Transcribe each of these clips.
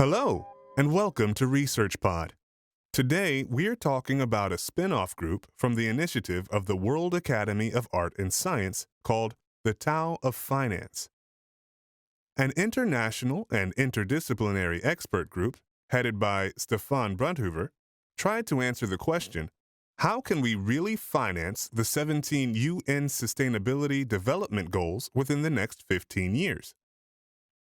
Hello, and welcome to ResearchPod. Today, we're talking about a spin-off group from the initiative of the World Academy of Art and Science called the Tao of Finance. An international and interdisciplinary expert group, headed by Stefan Brandheuver, tried to answer the question, how can we really finance the 17 UN Sustainability Development Goals within the next 15 years?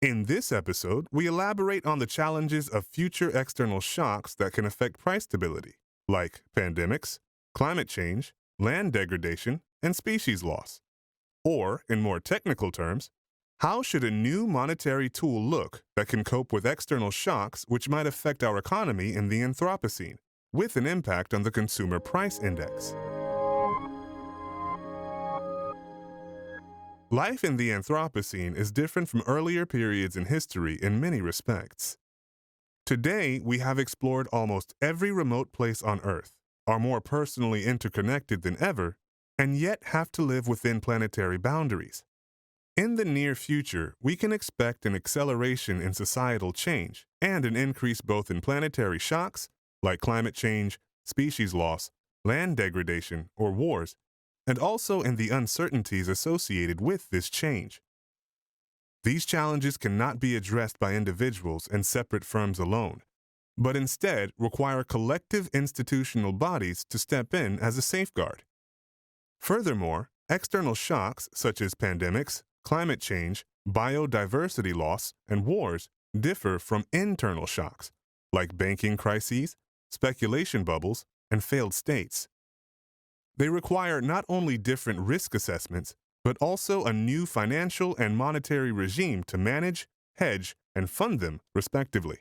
In this episode, we elaborate on the challenges of future external shocks that can affect price stability, like pandemics, climate change, land degradation, and species loss. Or, in more technical terms, how should a new monetary tool look that can cope with external shocks which might affect our economy in the Anthropocene, with an impact on the Consumer Price Index? Life in the Anthropocene is different from earlier periods in history in many respects. Today, we have explored almost every remote place on Earth, are more personally interconnected than ever, and yet have to live within planetary boundaries. In the near future, we can expect an acceleration in societal change and an increase both in planetary shocks, like climate change, species loss, land degradation, or wars, and also in the uncertainties associated with this change. These challenges cannot be addressed by individuals and separate firms alone, but instead require collective institutional bodies to step in as a safeguard. Furthermore, external shocks such as pandemics, climate change, biodiversity loss, and wars differ from internal shocks, like banking crises, speculation bubbles, and failed states. They require not only different risk assessments, but also a new financial and monetary regime to manage, hedge, and fund them, respectively.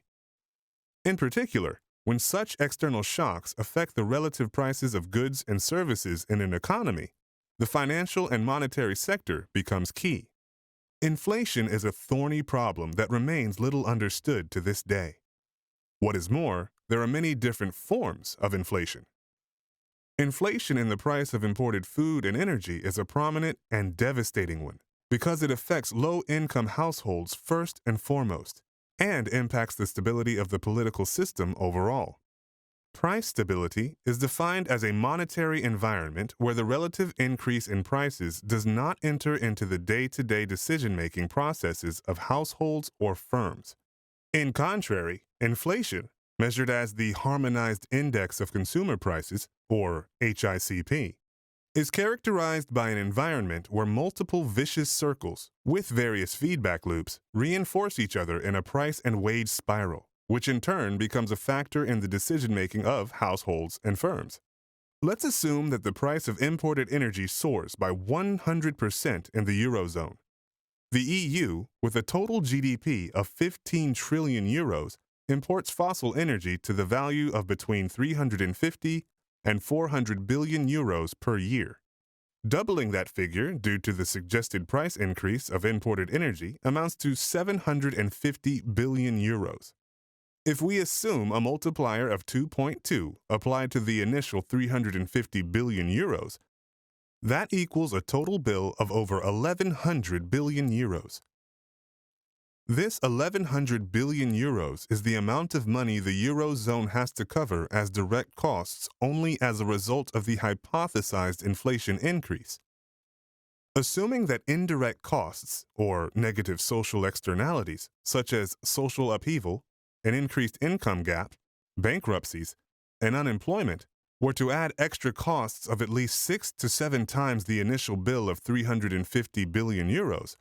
In particular, when such external shocks affect the relative prices of goods and services in an economy, the financial and monetary sector becomes key. Inflation is a thorny problem that remains little understood to this day. What is more, there are many different forms of inflation. Inflation in the price of imported food and energy is a prominent and devastating one because it affects low-income households first and foremost and impacts the stability of the political system overall. Price stability is defined as a monetary environment where the relative increase in prices does not enter into the day-to-day decision-making processes of households or firms. In contrary, inflation, measured as the Harmonized Index of Consumer Prices, or HICP, is characterized by an environment where multiple vicious circles, with various feedback loops, reinforce each other in a price and wage spiral, which in turn becomes a factor in the decision-making of households and firms. Let's assume that the price of imported energy soars by 100% in the Eurozone. The EU, with a total GDP of 15 trillion euros, imports fossil energy to the value of between 350 and 400 billion euros per year. Doubling that figure due to the suggested price increase of imported energy amounts to 750 billion euros. If we assume a multiplier of 2.2 applied to the initial 350 billion euros, that equals a total bill of over 1,100 billion euros. This 1,100 billion euros is the amount of money the Eurozone has to cover as direct costs only as a result of the hypothesized inflation increase. Assuming that indirect costs, or negative social externalities, such as social upheaval, an increased income gap, bankruptcies, and unemployment, were to add extra costs of at least 6 to 7 times the initial bill of 350 billion euros,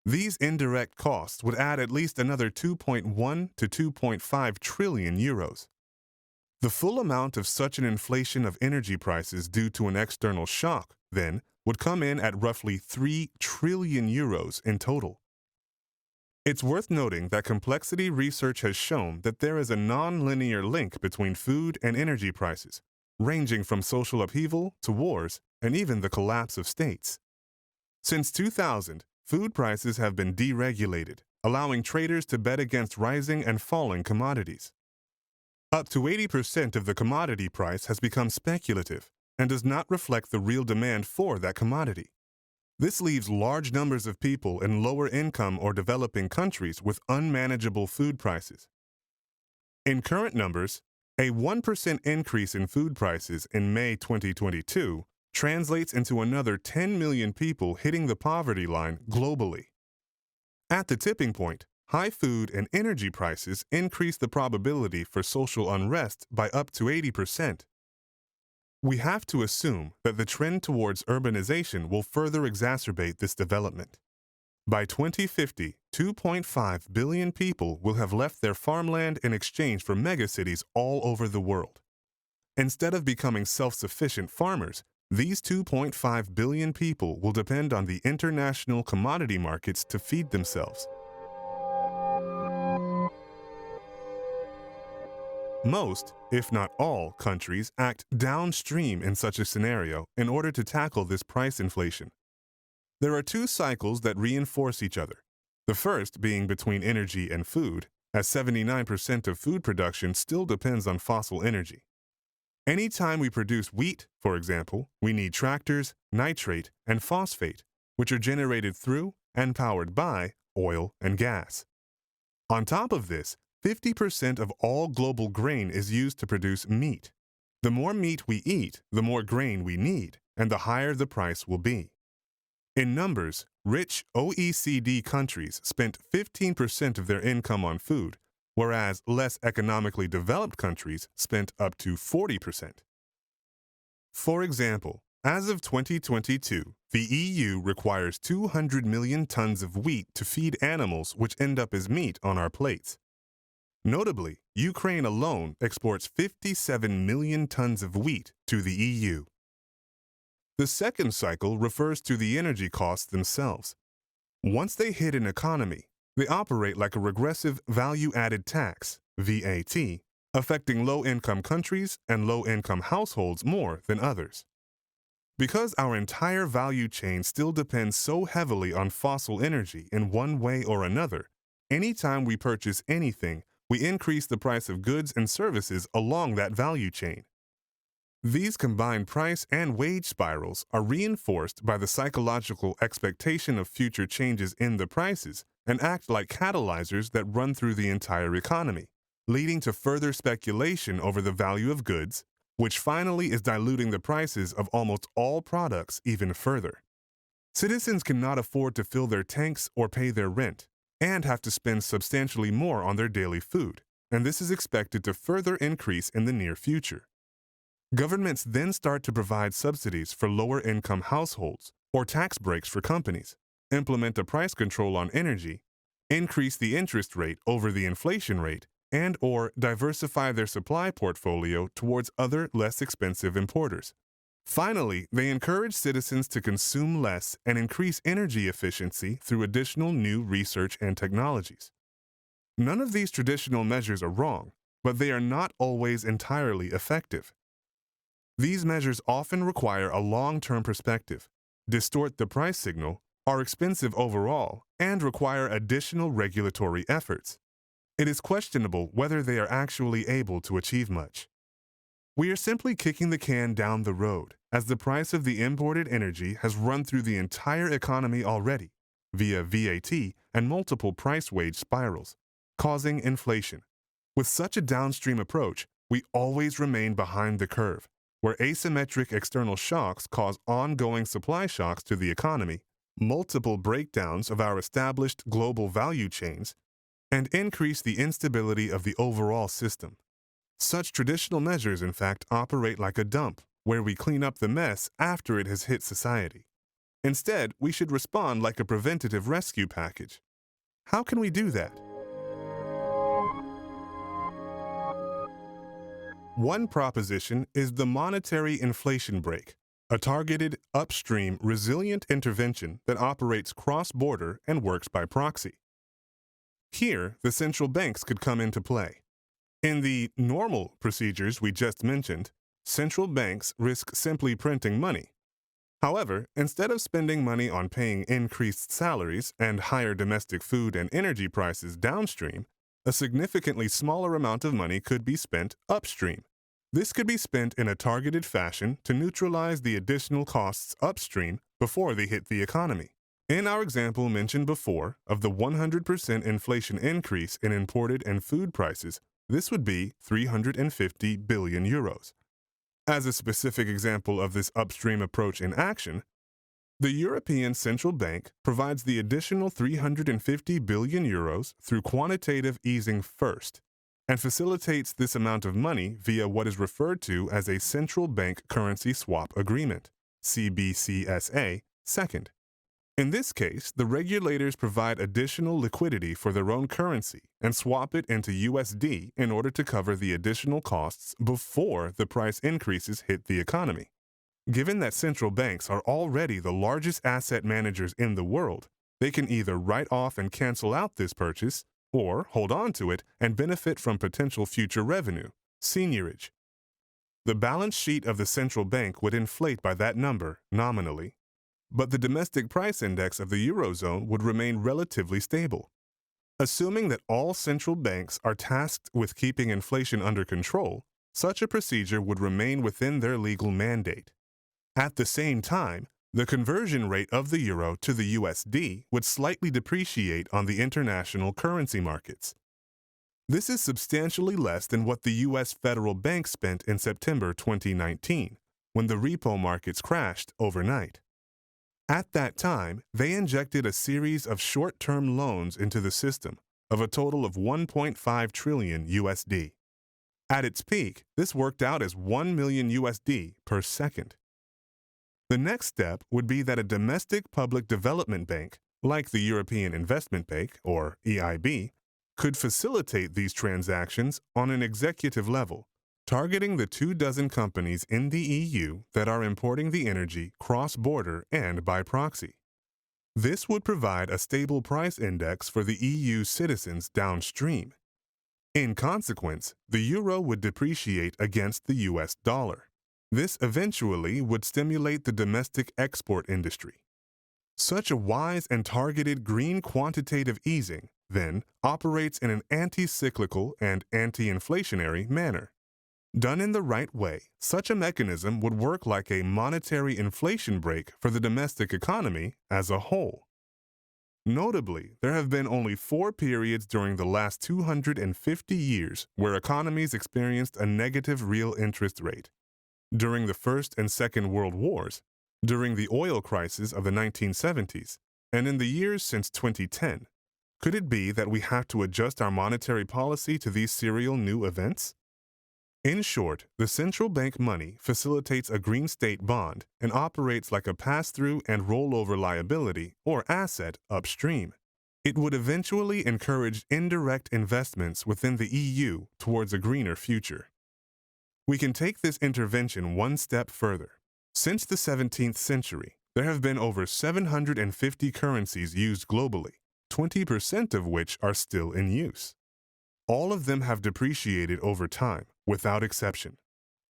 these indirect costs would add at least another 2.1 to 2.5 trillion euros. The full amount of such an inflation of energy prices due to an external shock, then, would come in at roughly 3 trillion euros in total. It's worth noting that complexity research has shown that there is a non-linear link between food and energy prices, ranging from social upheaval to wars and even the collapse of states. Since 2000, food prices have been deregulated, allowing traders to bet against rising and falling commodities. Up to 80% of the commodity price has become speculative and does not reflect the real demand for that commodity. This leaves large numbers of people in lower income or developing countries with unmanageable food prices. In current numbers, a 1% increase in food prices in May 2022 translates into another 10 million people hitting the poverty line globally. At the tipping point, high food and energy prices increase the probability for social unrest by up to 80%. We have to assume that the trend towards urbanization will further exacerbate this development. By 2050, 2.5 billion people will have left their farmland in exchange for megacities all over the world. Instead of becoming self-sufficient farmers, these 2.5 billion people will depend on the international commodity markets to feed themselves. Most, if not all, countries act downstream in such a scenario in order to tackle this price inflation. There are two cycles that reinforce each other. The first being between energy and food, as 79% of food production still depends on fossil energy. Anytime we produce wheat, for example, we need tractors, nitrate, and phosphate, which are generated through and powered by oil and gas. On top of this, 50% of all global grain is used to produce meat. The more meat we eat, the more grain we need, and the higher the price will be. In numbers, rich OECD countries spent 15% of their income on food, whereas less economically developed countries spent up to 40%. For example, as of 2022, the EU requires 200 million tons of wheat to feed animals which end up as meat on our plates. Notably, Ukraine alone exports 57 million tons of wheat to the EU. The second cycle refers to the energy costs themselves. Once they hit an economy, they operate like a regressive value-added tax, VAT, affecting low-income countries and low-income households more than others. Because our entire value chain still depends so heavily on fossil energy in one way or another, anytime we purchase anything, we increase the price of goods and services along that value chain. These combined price and wage spirals are reinforced by the psychological expectation of future changes in the prices and act like catalyzers that run through the entire economy, leading to further speculation over the value of goods, which finally is diluting the prices of almost all products even further. Citizens cannot afford to fill their tanks or pay their rent, and have to spend substantially more on their daily food, and this is expected to further increase in the near future. Governments then start to provide subsidies for lower-income households or tax breaks for companies, implement a price control on energy, increase the interest rate over the inflation rate, and/or diversify their supply portfolio towards other less expensive importers. Finally, they encourage citizens to consume less and increase energy efficiency through additional new research and technologies. None of these traditional measures are wrong, but they are not always entirely effective. These measures often require a long-term perspective, distort the price signal, are expensive overall, and require additional regulatory efforts. It is questionable whether they are actually able to achieve much. We are simply kicking the can down the road, as the price of the imported energy has run through the entire economy already, via VAT and multiple price-wage spirals, causing inflation. With such a downstream approach, we always remain behind the curve, where asymmetric external shocks cause ongoing supply shocks to the economy, multiple breakdowns of our established global value chains, and increase the instability of the overall system. Such traditional measures, in fact, operate like a dump, where we clean up the mess after it has hit society. Instead, we should respond like a preventative rescue package. How can we do that? One proposition is the monetary inflation brake, a targeted, upstream, resilient intervention that operates cross-border and works by proxy. Here, the central banks could come into play. In the normal procedures we just mentioned, central banks risk simply printing money. However, instead of spending money on paying increased salaries and higher domestic food and energy prices downstream, a significantly smaller amount of money could be spent upstream. This could be spent in a targeted fashion to neutralize the additional costs upstream before they hit the economy. In our example mentioned before of the 100% inflation increase in imported and food prices, this would be 350 billion euros. As a specific example of this upstream approach in action, the European Central Bank provides the additional 350 billion euros through quantitative easing first, and facilitates this amount of money via what is referred to as a Central Bank Currency Swap Agreement, CBCSA, second. In this case, the regulators provide additional liquidity for their own currency and swap it into USD in order to cover the additional costs before the price increases hit the economy. Given that central banks are already the largest asset managers in the world, they can either write off and cancel out this purchase or hold on to it and benefit from potential future revenue, seigniorage. The balance sheet of the central bank would inflate by that number nominally, but the domestic price index of the Eurozone would remain relatively stable. Assuming that all central banks are tasked with keeping inflation under control, such a procedure would remain within their legal mandate. At the same time, the conversion rate of the euro to the USD would slightly depreciate on the international currency markets. This is substantially less than what the U.S. Federal Bank spent in September 2019, when the repo markets crashed overnight. At that time, they injected a series of short-term loans into the system of a total of 1.5 trillion USD. At its peak, this worked out as 1 million USD per second. The next step would be that a domestic public development bank, like the European Investment Bank, or EIB, could facilitate these transactions on an executive level, targeting the 24 companies in the EU that are importing the energy cross-border and by proxy. This would provide a stable price index for the EU citizens downstream. In consequence, the euro would depreciate against the US dollar. This eventually would stimulate the domestic export industry. Such a wise and targeted green quantitative easing, then, operates in an anti-cyclical and anti-inflationary manner. Done in the right way, such a mechanism would work like a monetary inflation brake for the domestic economy as a whole. Notably, there have been only 4 periods during the last 250 years where economies experienced a negative real interest rate. During the First and Second World Wars, during the oil crisis of the 1970s, and in the years since 2010. Could it be that we have to adjust our monetary policy to these serial new events? In short, the central bank money facilitates a green state bond and operates like a pass-through and rollover liability or asset upstream. It would eventually encourage indirect investments within the EU towards a greener future. We can take this intervention one step further. Since the 17th century, there have been over 750 currencies used globally, 20% of which are still in use. All of them have depreciated over time, without exception.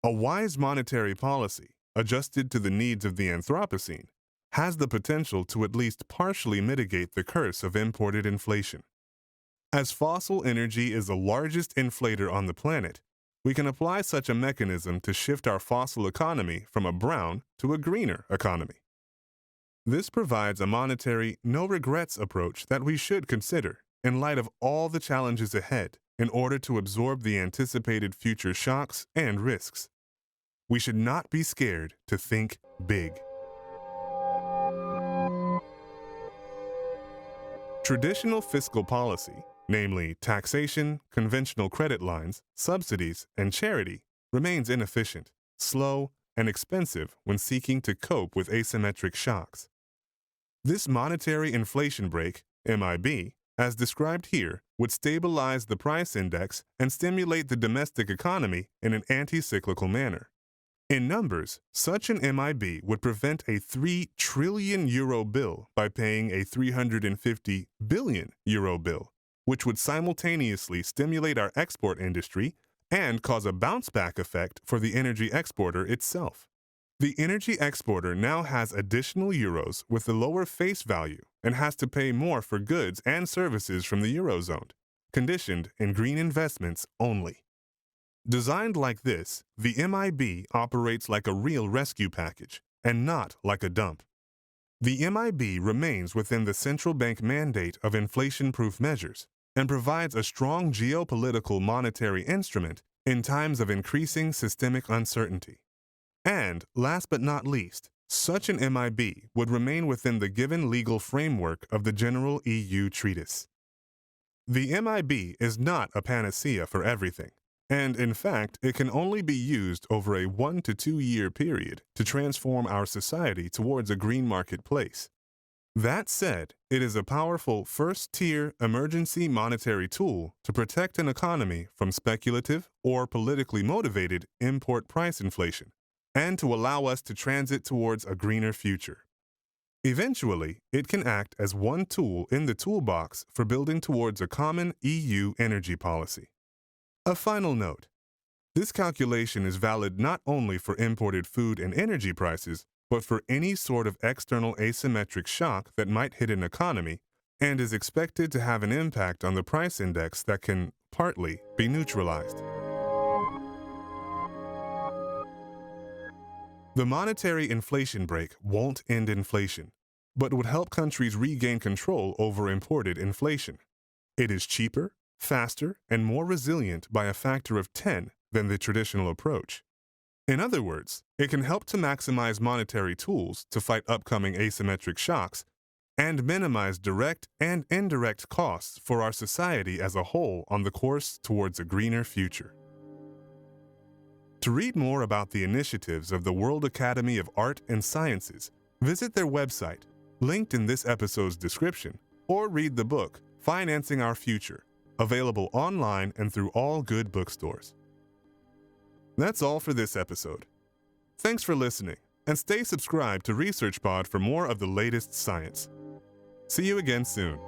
A wise monetary policy, adjusted to the needs of the Anthropocene, has the potential to at least partially mitigate the curse of imported inflation. As fossil energy is the largest inflator on the planet, we can apply such a mechanism to shift our fossil economy from a brown to a greener economy. This provides a monetary, no-regrets approach that we should consider in light of all the challenges ahead in order to absorb the anticipated future shocks and risks. We should not be scared to think big. Traditional fiscal policy, namely taxation, conventional credit lines, subsidies, and charity, remains inefficient, slow, and expensive when seeking to cope with asymmetric shocks. This monetary inflation brake, MIB, as described here, would stabilize the price index and stimulate the domestic economy in an anti-cyclical manner. In numbers, such an MIB would prevent a 3 trillion euro bill by paying a 350 billion euro bill, which would simultaneously stimulate our export industry and cause a bounce-back effect for the energy exporter itself. The energy exporter now has additional euros with a lower face value and has to pay more for goods and services from the Eurozone, conditioned in green investments only. Designed like this, the MIB operates like a real rescue package and not like a dump. The MIB remains within the central bank mandate of inflation-proof measures, and provides a strong geopolitical monetary instrument in times of increasing systemic uncertainty. And, last but not least, such an MIB would remain within the given legal framework of the General EU Treatise. The MIB is not a panacea for everything, and in fact, it can only be used over a 1 to 2 year period to transform our society towards a green marketplace. That said, it is a powerful first-tier emergency monetary tool to protect an economy from speculative or politically motivated import price inflation, and to allow us to transit towards a greener future. Eventually, it can act as one tool in the toolbox for building towards a common EU energy policy. A final note. This calculation is valid not only for imported food and energy prices, but for any sort of external asymmetric shock that might hit an economy, and is expected to have an impact on the price index that can, partly, be neutralized. The monetary inflation brake won't end inflation, but would help countries regain control over imported inflation. It is cheaper, faster, and more resilient by a factor of 10 than the traditional approach. In other words, it can help to maximize monetary tools to fight upcoming asymmetric shocks and minimize direct and indirect costs for our society as a whole on the course towards a greener future. To read more about the initiatives of the World Academy of Art and Sciences, visit their website, linked in this episode's description, or read the book, Financing Our Future, available online and through all good bookstores. That's all for this episode. Thanks for listening, and stay subscribed to ResearchPod for more of the latest science. See you again soon.